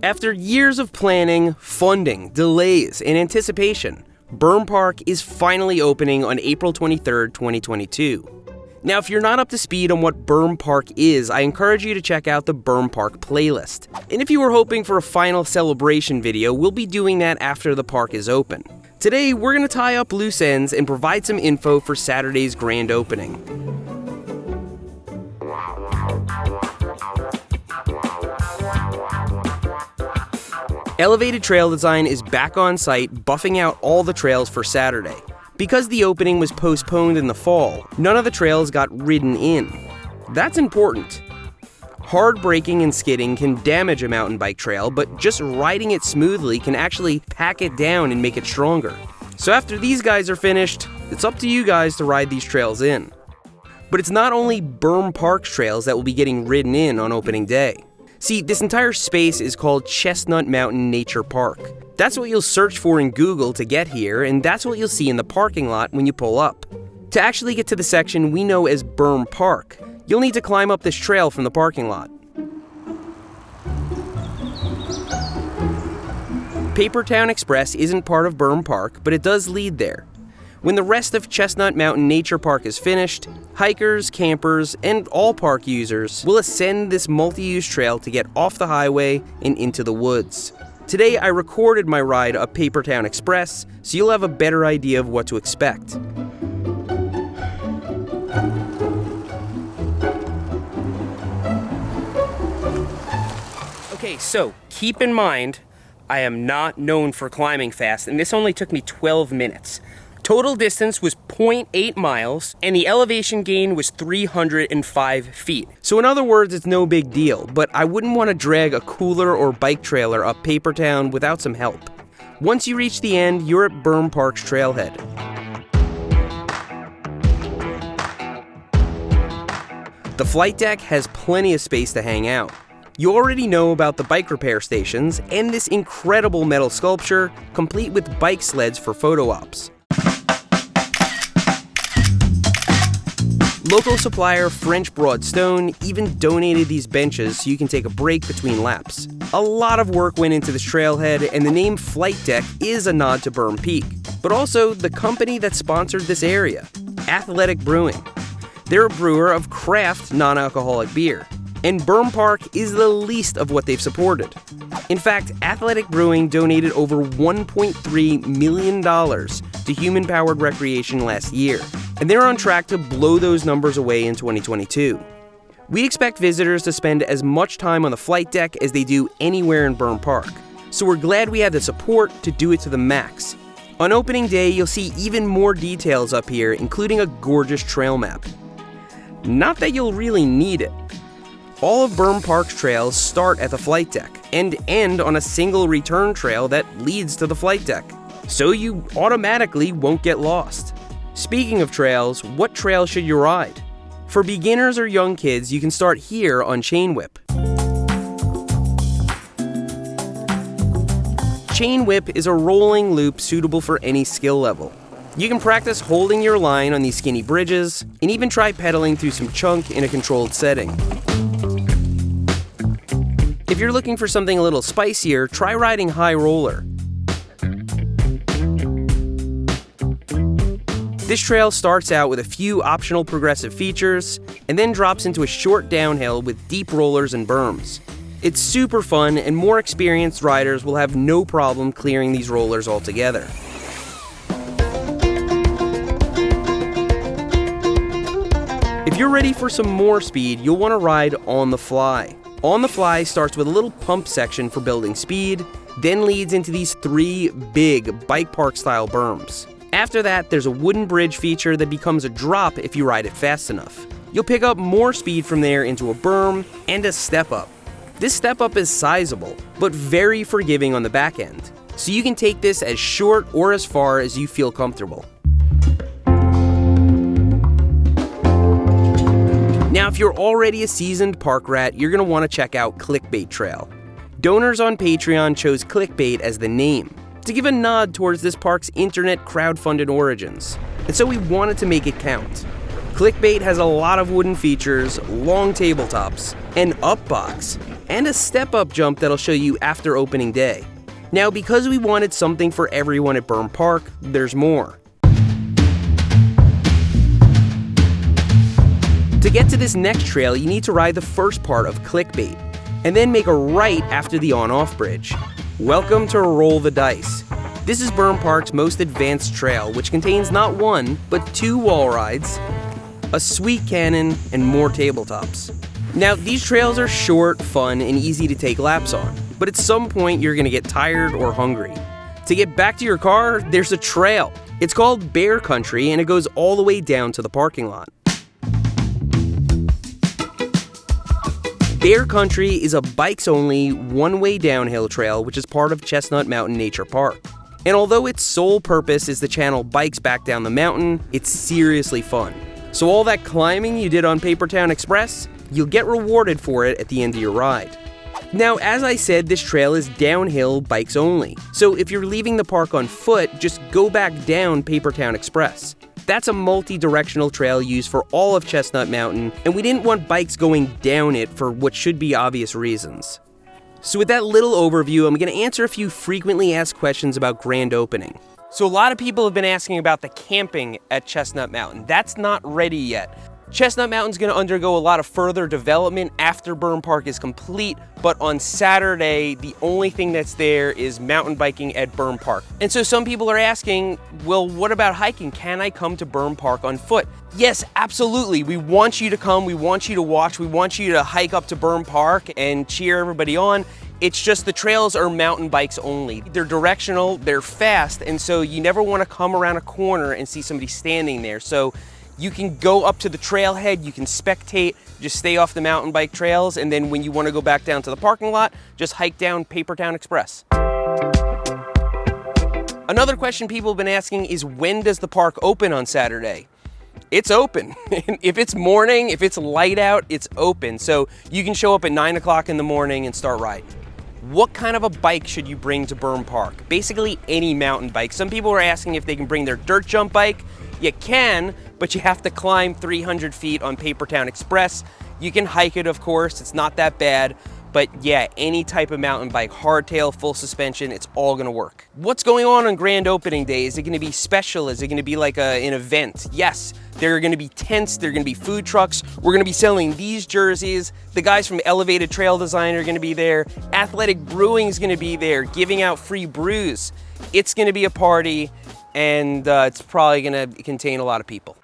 After years of planning, funding, delays, and anticipation, Berm Park is finally opening on April 23, 2022. Now, if you're not up to speed on what Berm Park is, I encourage you to check out the Berm Park playlist. And if you were hoping for a final celebration video, we'll be doing that after the park is open. Today, we're going to tie up loose ends and provide some info for Saturday's grand opening. Elevated Trail Design is back on site, buffing out all the trails for Saturday. Because the opening was postponed in the fall, none of the trails got ridden in. That's important. Hard braking and skidding can damage a mountain bike trail, but just riding it smoothly can actually pack it down and make it stronger. So after these guys are finished, it's up to you guys to ride these trails in. But it's not only Berm Park's trails that will be getting ridden in on opening day. See, this entire space is called Chestnut Mountain Nature Park. That's what you'll search for in Google to get here, and that's what you'll see in the parking lot when you pull up. To actually get to the section we know as Berm Park, you'll need to climb up this trail from the parking lot. Papertown Express isn't part of Berm Park, but it does lead there. When the rest of Chestnut Mountain Nature Park is finished, hikers, campers, and all park users will ascend this multi-use trail to get off the highway and into the woods. Today I recorded my ride up Papertown Express, so you'll have a better idea of what to expect. Okay, so keep in mind, I am not known for climbing fast, and this only took me 12 minutes. Total distance was 0.8 miles, and the elevation gain was 305 feet. So in other words, it's no big deal, but I wouldn't want to drag a cooler or bike trailer up Papertown without some help. Once you reach the end, you're at Berm Park's trailhead. The flight deck has plenty of space to hang out. You already know about the bike repair stations and this incredible metal sculpture, complete with bike sleds for photo ops. Local supplier French Broad Stone even donated these benches so you can take a break between laps. A lot of work went into this trailhead, and the name Flight Deck is a nod to Berm Peak, but also the company that sponsored this area, Athletic Brewing. They're a brewer of craft non-alcoholic beer, and Berm Park is the least of what they've supported. In fact, Athletic Brewing donated over $1.3 million to human-powered recreation last year, and they're on track to blow those numbers away in 2022. We expect visitors to spend as much time on the flight deck as they do anywhere in Berm Park, so we're glad we had the support to do it to the max. On opening day, you'll see even more details up here, including a gorgeous trail map. Not that you'll really need it. All of Berm Park's trails start at the flight deck and end on a single return trail that leads to the flight deck, so you automatically won't get lost. Speaking of trails, what trail should you ride? For beginners or young kids, you can start here on Chain Whip. Chain Whip is a rolling loop suitable for any skill level. You can practice holding your line on these skinny bridges, and even try pedaling through some chunk in a controlled setting. If you're looking for something a little spicier, try riding High Roller. This trail starts out with a few optional progressive features, and then drops into a short downhill with deep rollers and berms. It's super fun, and more experienced riders will have no problem clearing these rollers altogether. If you're ready for some more speed, you'll want to ride On the Fly. On the Fly starts with a little pump section for building speed, then leads into these 3 big bike park style berms. After that, there's a wooden bridge feature that becomes a drop if you ride it fast enough. You'll pick up more speed from there into a berm and a step up. This step up is sizable, but very forgiving on the back end, so you can take this as short or as far as you feel comfortable. Now, if you're already a seasoned park rat, you're going to want to check out Clickbait Trail. Donors on Patreon chose Clickbait as the name, to give a nod towards this park's internet crowdfunded origins, and so we wanted to make it count. Clickbait has a lot of wooden features, long tabletops, an up box, and a step-up jump that'll show you after opening day. Now, because we wanted something for everyone at Berm Park, there's more. To get to this next trail, you need to ride the first part of Clickbait, and then make a right after the on-off bridge. Welcome to Roll the Dice. This is Berm Park's most advanced trail, which contains not one, but 2 wall rides, a sweet cannon, and more tabletops. Now, these trails are short, fun, and easy to take laps on, but at some point you're gonna get tired or hungry. To get back to your car, there's a trail. It's called Bear Country, and it goes all the way down to the parking lot. Bear Country is a bikes-only, one-way downhill trail which is part of Chestnut Mountain Nature Park. And although its sole purpose is to channel bikes back down the mountain, it's seriously fun. So all that climbing you did on Papertown Express, you'll get rewarded for it at the end of your ride. Now, as I said, this trail is downhill, bikes only. So if you're leaving the park on foot, just go back down Papertown Express. That's a multi-directional trail used for all of Chestnut Mountain, and we didn't want bikes going down it for what should be obvious reasons. So with that little overview, I'm going to answer a few frequently asked questions about grand opening. So a lot of people have been asking about the camping at Chestnut Mountain. That's not ready yet. Chestnut Mountain's going to undergo a lot of further development after Berm Park is complete, but on Saturday, the only thing that's there is mountain biking at Berm Park. And so some people are asking, well, what about hiking? Can I come to Berm Park on foot? Yes, absolutely. We want you to come. We want you to watch. We want you to hike up to Berm Park and cheer everybody on. It's just the trails are mountain bikes only. They're directional, they're fast, and so you never want to come around a corner and see somebody standing there. So you can go up to the trailhead, you can spectate, just stay off the mountain bike trails, and then when you want to go back down to the parking lot, just hike down Papertown Express. Another question people have been asking is, when does the park open on Saturday? It's open. If it's morning, if it's light out, it's open. So you can show up at 9 o'clock in the morning and start riding. What kind of a bike should you bring to Berm Park? Basically any mountain bike. Some people are asking if they can bring their dirt jump bike. You can, but you have to climb 300 feet on Papertown Express. You can hike it, of course, it's not that bad. But yeah, any type of mountain bike, hardtail, full suspension, it's all gonna work. What's going on grand opening day? Is it gonna be special? Is it gonna be like an event? Yes, there are gonna be tents, there are gonna be food trucks. We're gonna be selling these jerseys. The guys from Elevated Trail Design are gonna be there. Athletic Brewing is gonna be there, giving out free brews. It's gonna be a party, and it's probably gonna contain a lot of people.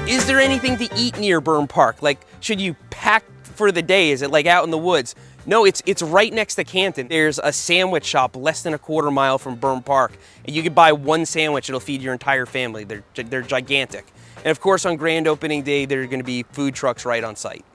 Is there anything to eat near Berm Park? Like, should you pack for the day? Is it like out in the woods? No, it's right next to Canton. There's a sandwich shop less than a quarter mile from Berm Park, and you can buy one sandwich, it'll feed your entire family. They're gigantic. And of course, on grand opening day, there are gonna be food trucks right on site.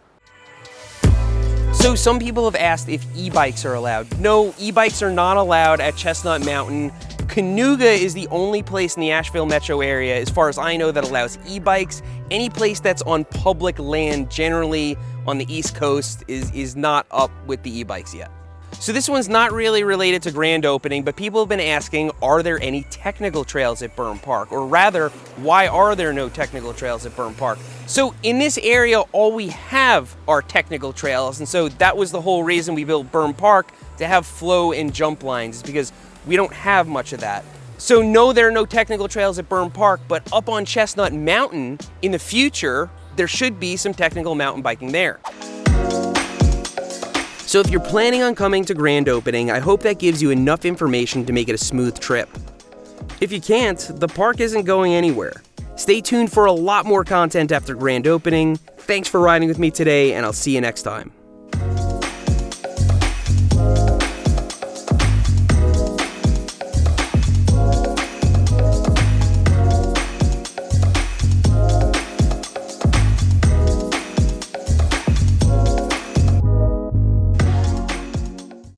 So some people have asked if e-bikes are allowed. No, e-bikes are not allowed at Chestnut Mountain. Cayuga is the only place in the Asheville metro area, as far as I know, that allows e-bikes. Any place that's on public land, generally on the East Coast, is not up with the e-bikes yet. So this one's not really related to grand opening, but people have been asking, are there any technical trails at Berm Park? Or rather, why are there no technical trails at Berm Park? So in this area, all we have are technical trails, and so that was the whole reason we built Berm Park, to have flow and jump lines, is because we don't have much of that. So no, there are no technical trails at Berm Park, but up on Chestnut Mountain, in the future, there should be some technical mountain biking there. So if you're planning on coming to grand opening, I hope that gives you enough information to make it a smooth trip. If you can't, the park isn't going anywhere. Stay tuned for a lot more content after grand opening. Thanks for riding with me today, and I'll see you next time.